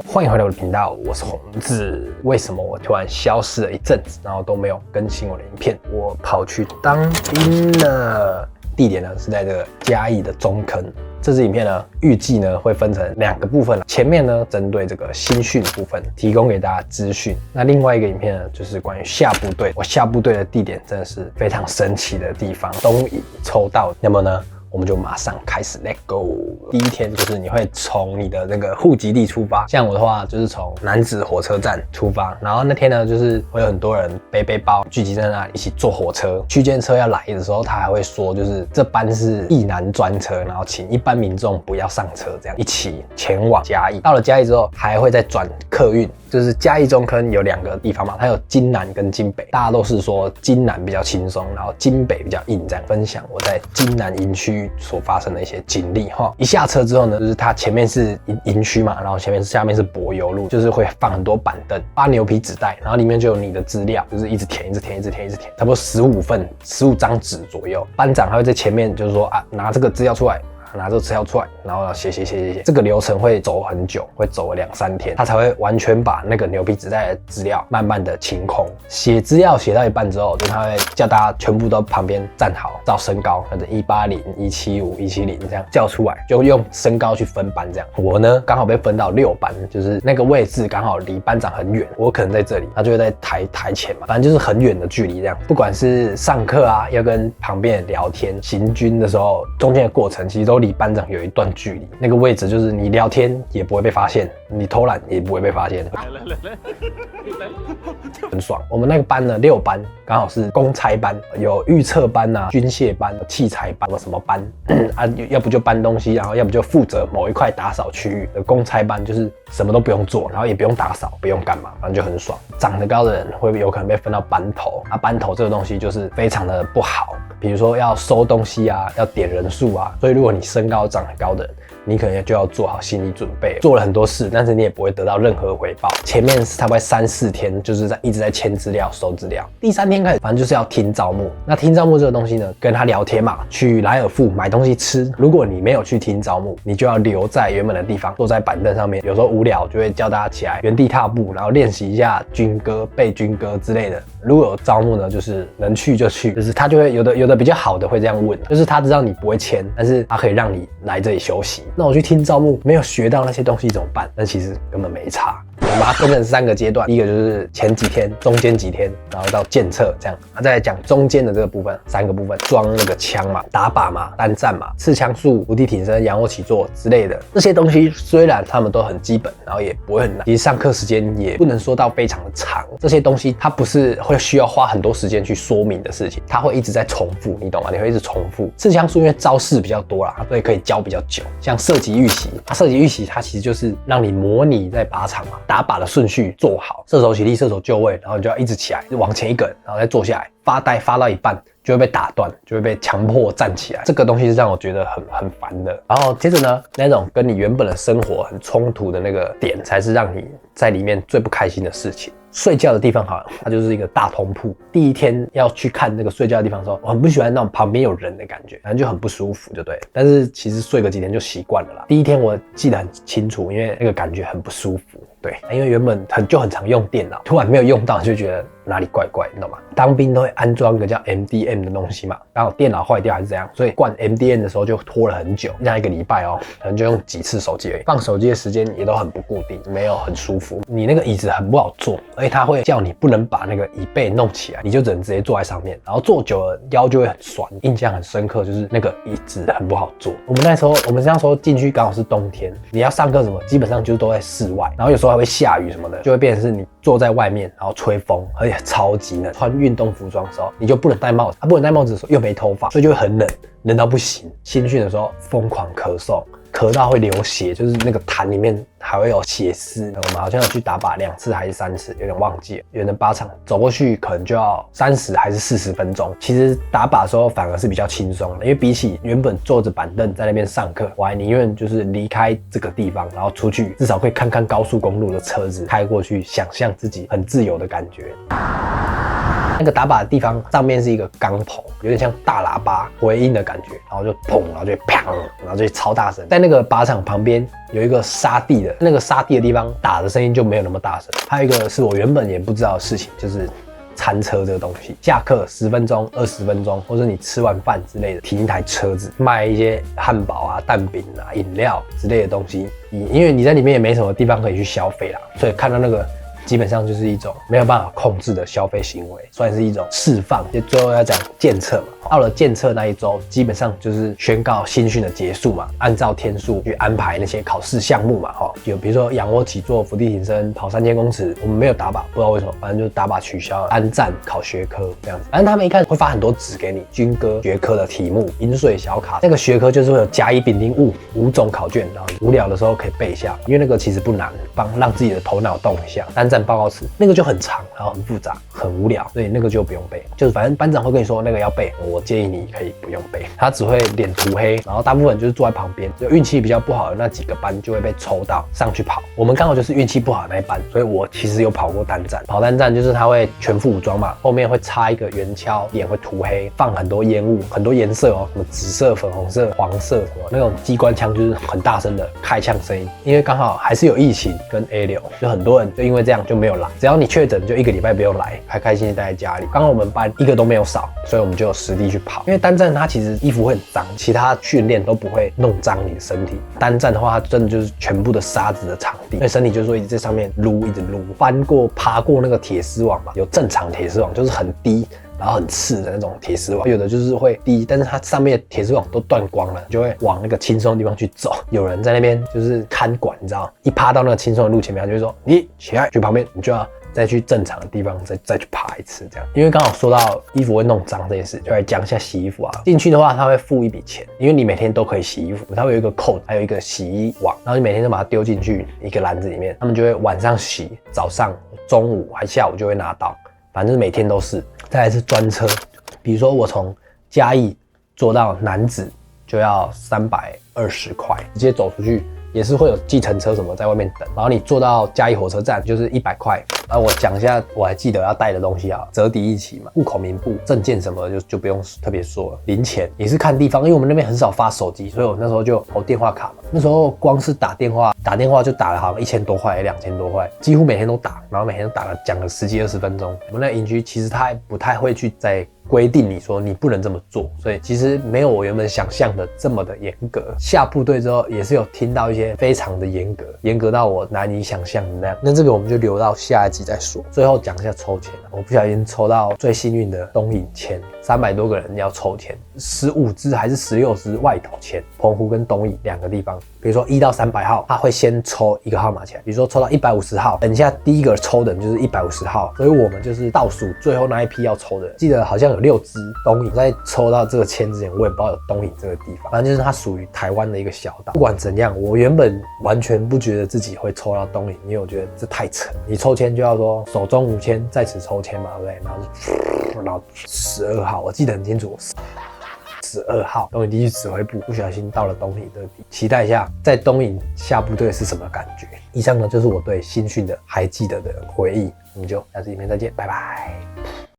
欢迎回到我的频道，我是宏志。为什么我突然消失了一阵子，然后都没有更新我的影片？我跑去当兵了。地点呢是在这个嘉义的中坑。这支影片呢，预计呢会分成2个部分。前面呢针对这个新训部分，提供给大家资讯。那另外一个影片呢，就是关于下部队。我下部队的地点真的是非常神奇的地方，东引抽到。那么呢？我们就马上开始 ，Let go。第一天就是你会从你的那个户籍地出发，像我的话就是从楠梓火车站出发，然后那天呢就是会有很多人背背包聚集在那里一起坐火车。区间车要来的时候，他还会说就是这班是义南专车，然后请一般民众不要上车，这样一起前往嘉义。到了嘉义之后，还会再转客运。就是嘉义中坑有2个地方嘛，它有金南跟金北，大家都是说金南比较轻松，然后金北比较硬。这样分享我在金南营区所发生的一些经历哈。一下车之后呢，就是它前面是营区嘛，然后下面是柏油路，就是会放很多板凳，发牛皮纸袋，然后里面就有你的资料，就是一直填，差不多15张纸左右。班长还会在前面就是说啊，拿这个资料出来。拿这个资料出来，然后写，这个流程会走很久，会走了2-3天，他才会完全把那个牛皮纸袋的资料慢慢的清空。写资料写到一半之后，就他会叫大家全部都旁边站好，照身高，或者180、175、170这样叫出来，就用身高去分班这样。我呢刚好被分到6班，就是那个位置刚好离班长很远，我可能在这里，他就会在台前嘛，反正就是很远的距离这样。不管是上课啊，要跟旁边人聊天，行军的时候，中间的过程其实都离班长有一段距离，那个位置就是你聊天也不会被发现，你偷懒也不会被发现，很爽。我们那个班呢，6班刚好是公差班，有预测班啊、军械班、器材班，什么班啊，要不就搬东西，然后要不就负责某一块打扫区域的公差班，就是什么都不用做，然后也不用打扫，不用干嘛，反正就很爽。长得高的人会有可能被分到班头，班头这个东西就是非常的不好。比如说要收东西啊，要点人数啊，所以如果你身高长得高的人，你可能就要做好心理准备，做了很多事，但是你也不会得到任何回报。前面差不多3-4天，就是一直在签资料、收资料。第3天开始，反正就是要听招募。那听招募这个东西呢，跟他聊天嘛，去莱尔富买东西吃。如果你没有去听招募，你就要留在原本的地方，坐在板凳上面。有时候无聊就会叫大家起来原地踏步，然后练习一下军歌、背军歌之类的。如果有招募呢，就是能去就去，就是他就会有的比较好的会这样问，就是他知道你不会签，但是他可以让你来这里休息。那我去听招募，没有学到那些东西怎么办？那其实根本没差。我们把它分成3个阶段，第一个就是前几天、中间几天，然后到检测这样。再来讲中间的这个部分，3个部分：装那个枪嘛、打靶嘛、单战嘛、刺枪术、伏地挺身、仰卧起坐之类的。这些东西虽然他们都很基本，然后也不会很难，其实上课时间也不能说到非常的长。这些东西它不是会需要花很多时间去说明的事情，它会一直在重复，你懂吗？你会一直重复。刺枪术因为招式比较多啦，所以可以教比较久。像射击预习，射击预习它其实就是让你模拟在靶场嘛。打靶的顺序做好，射手起立，射手就位，然后你就要一直起来，往前一个人，然后再坐下来，发呆发到一半就会被打断，就会被强迫站起来。这个东西是让我觉得很烦的。然后接着呢，那种跟你原本的生活很冲突的那个点，才是让你在里面最不开心的事情。睡觉的地方好了，它就是一个大通铺。第1天要去看那个睡觉的地方的时候，我很不喜欢那种旁边有人的感觉，反正就很不舒服，就对。但是其实睡个几天就习惯了啦。第1天我记得很清楚，因为那个感觉很不舒服，对，因为原本很常用电脑，突然没有用到就觉得哪里怪怪，你懂吗？当兵都会安装一个叫 MDM 的东西嘛，刚好电脑坏掉还是怎样，所以灌 MDM 的时候就拖了很久，这样1个礼拜哦，可能就用几次手机而已，放手机的时间也都很不固定，没有很舒服。你那个椅子很不好坐，而且它会叫你不能把那个椅背弄起来，你就只能直接坐在上面，然后坐久了腰就会很酸。印象很深刻就是那个椅子很不好坐。我们那时候进去刚好是冬天，你要上课什么基本上就是都在室外，然后有时候还会下雨什么的，就会变成是你坐在外面，然后吹风，而且超级冷。穿运动服装的时候，你就不能戴帽子，不能戴帽子的时候又没头发，所以就会很冷，冷到不行。新训的时候疯狂咳嗽，咳到会流血，就是那个痰里面还会有血丝。我们好像有去打靶2次还是3次，有点忘记了。远的靶场走过去可能就要30还是40分钟。其实打靶的时候反而是比较轻松的，因为比起原本坐着板凳在那边上课，我还宁愿就是离开这个地方，然后出去至少可以看看高速公路的车子开过去，想象自己很自由的感觉。那个打靶的地方上面是一个钢棚，有点像大喇叭回音的感觉，然后就砰，然后就砰，然后就超大声。在那个靶场旁边有一个沙地的，那个沙地的地方打的声音就没有那么大声。还有一个是我原本也不知道的事情，就是餐车这个东西，下课10分钟、20分钟，或者你吃完饭之类的，停一台车子卖一些汉堡啊、蛋饼啊、饮料之类的东西。因为你在里面也没什么地方可以去消费啦，所以看到那个基本上就是一种没有办法控制的消费行为，算是一种释放。就最后要讲检测嘛，到了检测那一周，基本上就是宣告新训的结束嘛，按照天数去安排那些考试项目嘛，有比如说仰卧起坐、伏地挺身、跑3000公尺，我们没有打靶，不知道为什么，反正就是打靶取消，安站考学科这样子。反正他们一开始会发很多纸给你，军歌学科的题目、饮水小卡，那个学科就是会有甲乙丙丁戊5种考卷，然后无聊的时候可以背一下，因为那个其实不难，让自己的头脑动一下。单站报告词那个就很长，然后很复杂，很无聊，所以那个就不用背。就是反正班长会跟你说那个要背，我建议你可以不用背。他只会脸涂黑，然后大部分就是坐在旁边，就运气比较不好的那几个班就会被抽到上去跑。我们刚好就是运气不好的那一班，所以我其实有跑过单站。跑单站就是他会全副武装嘛，后面会插一个圆锹，脸会涂黑，放很多烟雾，很多颜色哦，什么紫色、粉红色、黄色什么那种机关枪，就是很大声的开枪声音。因为刚好还是有疫情跟 A 流，就很多人就因为这样就没有来。只要你确诊，就1个礼拜不用来，开开心心待在家里。刚好我们班1个都没有少，所以我们就有实力去跑。因为单站它其实衣服会很脏，其他训练都不会弄脏你的身体。单站的话，它真的就是全部的沙子的场地，所以身体就是说一直在上面撸，一直撸，爬过那个铁丝网嘛，有正常铁丝网，就是很低。然后很刺的那种铁丝网，有的就是会低，但是它上面的铁丝网都断光了，就会往那个轻松的地方去走。有人在那边就是看管，你知道，一趴到那个轻松的路前面，他就会说你起来去旁边，你就要再去正常的地方再去爬一次这样。因为刚好说到衣服会弄脏这件事，就来讲一下洗衣服啊。进去的话，他会付一笔钱，因为你每天都可以洗衣服，它会有一个扣，还有一个洗衣网，然后你每天都把它丢进去一个篮子里面，他们就会晚上洗，早上、中午还下午就会拿到。反正每天都是。再来是专车，比如说我从嘉义坐到楠梓就要320块，直接走出去也是会有计程车什么在外面等，然后你坐到嘉义火车站就是100块。然后我讲一下我还记得要带的东西啊，折抵一起嘛，户口名簿、证件什么的就不用特别说了。零钱也是看地方，因为我们那边很少发手机，所以我那时候就投电话卡嘛。那时候光是打电话就打了好像1000多块、2000多块，几乎每天都打，然后每天都讲了10几20分钟。我们那营区其实他还不太会去在规定你说你不能这么做，所以其实没有我原本想象的这么的严格。下部队之后也是有听到一些非常的严格，严格到我难以想象的那样。那这个我们就留到下一集再说。最后讲一下抽签，我不小心抽到最幸运的东引签，300多个人要抽签，15支还是16支外岛签，澎湖跟东引2个地方。比如说1到300号，他会先抽一个号码起来，比如说抽到150号，等一下第一个抽的人就是150号，所以我们就是倒数最后那一批要抽的人。记得好像有6支东引，在抽到这个签之前，我也不知道有东引这个地方，反正就是它属于台湾的一个小岛。不管怎样，我原本完全不觉得自己会抽到东引，因为我觉得这太扯。你抽签就要说手中无签，在此抽签嘛，对不对？然后12号，我记得很清楚。12号东引地区指挥部不小心到了东引这里，期待一下在东引下部队是什么感觉。以上呢就是我对新训的还记得的回忆，我们就下次影片再见，拜拜。